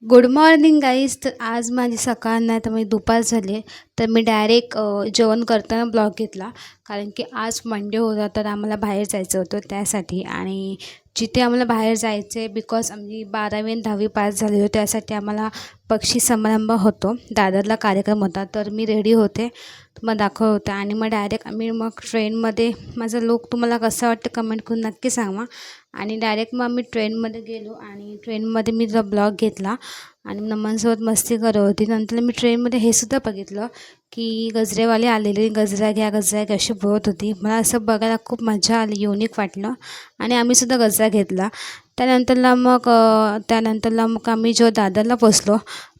Good morning guys. तर आज माझी सकाळ नाही तर माझी दुपार झाली आहे. तर मी डायरेक्ट जेवण करताना ब्लॉग घेतला, कारण की आज मंडे होता. तर आम्हाला बाहेर जायचं होतं त्यासाठी, आणि जिथे आम्हाला बाहेर जायचं आहे बिकॉज आम्ही 12वी आणि 10वी पास झालेलो, त्यासाठी आम्हाला बक्षीस समारंभ होतो, दादरला कार्यक्रम होता. तर मी रेडी होते, मग दाखवत होते, आणि मग डायरेक्ट आम्ही मग ट्रेनमध्ये, माझा लुक तुम्हाला कसं वाटतं कमेंट करून नक्की सांगा. आणि डायरेक्ट मग आम्ही ट्रेनमध्ये गेलो, आणि ट्रेनमध्ये मी जो ब्लॉग घेतला आणि नमनसोबत मस्ती करत होती. नंतर मी ट्रेनमध्ये हे सुद्धा बघितलं की गजरेवाले आलेले, गजरा घ्या गजरा घ्या अशी बोलत होती. मला असं बघायला खूप मजा आली, युनिक वाटलं, आणि आम्हीसुद्धा गजरा घेतला. त्यानंतरला मग आम्ही जो दादरला पोचलो,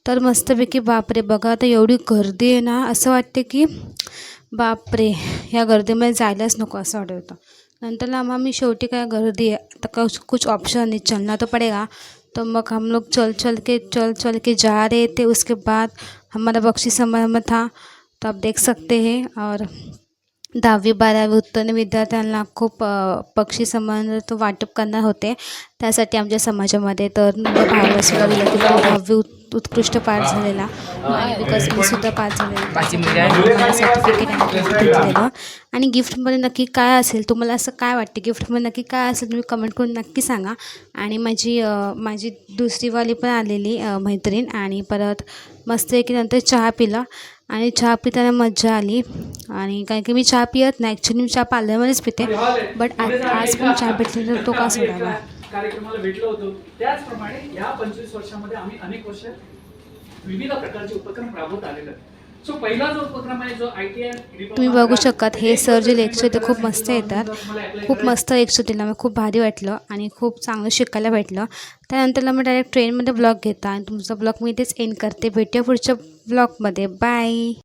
तर मस्तपैकी बापरे बघा आता एवढी गर्दी आहे ना, असं वाटते की बापरे ह्या गर्दीमध्ये जायलाच नको असं वाटत होतं. नंतरला मग आम्ही शेवटी काय गर्दी आहे आता कुछ ऑप्शन नहीं, चलना तो पड़ेगा. तो मग हम लोग चल के जा रहे थे. उसके बाद हमारा बक्षीस समारंभ था, तो आप देख सकते हैं. और 10वी-12वी उत्तीर्ण विद्यार्थ्यांना खूप बक्षीस समारंभ तो वाटप करणार होते, त्यासाठी आमच्या समाजामध्ये. तर भावाला सुद्धा दिलं की 10वी उत्कृष्ट पास झालेला, आणि बिकॉज मी सुद्धा पास झालेला, सर्टिफिकेट आणि गिफ्ट घेतलेलं. आणि गिफ्टमध्ये नक्की काय असेल, तुम्हाला असं काय वाटते गिफ्टमध्ये नक्की काय असेल, तुम्ही कमेंट करून नक्की सांगा. आणि माझी दुसरीवाली पण आलेली मैत्रीण, आणि परत मस्त की नंतर चहा पिला, आणि चहा पिताना मजा आली. आणि कारण की मी चहा पित नाही, ॲक्च्युली मी चहा पार्लरमध्येच पिते, बट आज पण चहा भेटले तर तो का सोडावा. कार्यक्रमाला भेटलो होतो. त्याचप्रमाणे या 25 वर्षामध्ये आम्ही अनेक वर्ष विविध प्रकारचे उपक्रम राबवत आलेलो आहे. सो पहिला जो उपक्रम आहे, जो ITI तुम्ही बघू शकता हे सर जे लेक्चर ते खूप मस्त येतात, खूप मस्त लेक्चर दिला, मला खूप भारी वाटलं आणि खूप चांगलं शिकायला भेटलं. त्यानंतरला मी डायरेक्ट ट्रेनमध्ये ब्लॉग घेता, आणि तुमचा ब्लॉग मी इथेच एंड करते. भेटूया पुढच्या ब्लॉगमध्ये. बाय.